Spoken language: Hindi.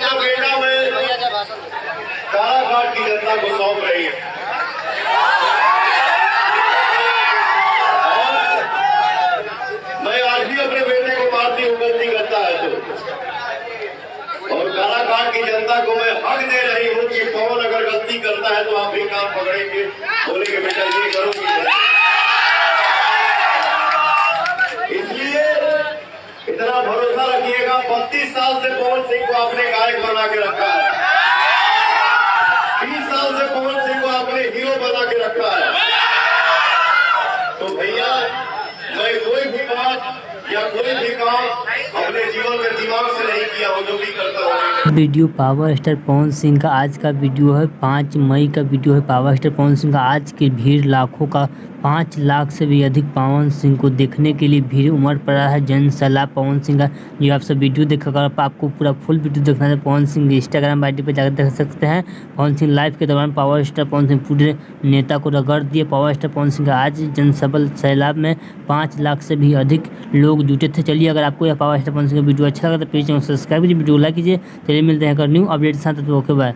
अपना बेटा में काराकाट की जनता को सौंप रही है। मैं आज भी अपने बेटे को मारती हूँ, गलती करता है तो, और काराकाट की जनता को मैं हक दे रही हूँ कि पवन अगर गलती करता है तो आप भी काम पकड़ेंगे, बोलेंगे बेटा ये करूंगी। इसलिए इतना भरोसा रखिएगा, 32 साल से पवन सिंह को आपने गायक बना के रखा है, 20 साल से पवन सिंह को आपने हीरो बना के रखा है। तो भैया मैं कोई भी बात या कोई भी काम अपने जीवन में दिमाग से नहीं किया हो, जो भी करता हूँ। Video power star Pawan Singh का आज का वीडियो है, 5 मई का वीडियो है। पावर स्टार पवन सिंह का आज की भीड़ लाखों का, 5 लाख से भी अधिक पवन सिंह को देखने के लिए भीड़ उमड़ पड़ा है। जन सैलाब पवन सिंह का जो आप सब वीडियो देखकर आपको पूरा फुल वीडियो देखना है पवन सिंह इंस्टाग्राम ID पे जाकर देख सकते हैं। पवन सिंह लाइव के दौरान पावर स्टार पवन सिंह पूरे नेता को रगड़ दिए। पावर स्टार पवन सिंह का आज जनसबल सैलाब में 5 लाख से भी अधिक लोग जुटे थे। चलिए अगर आपको यह पावर स्टार पवन सिंह का वीडियो अच्छा लगा तो प्लीज़ सब्सक्राइब कीजिए, वीडियो लाइक कीजिए। चलिए मिलते हैं न्यू अपडेट के साथ, तो ओके बाय।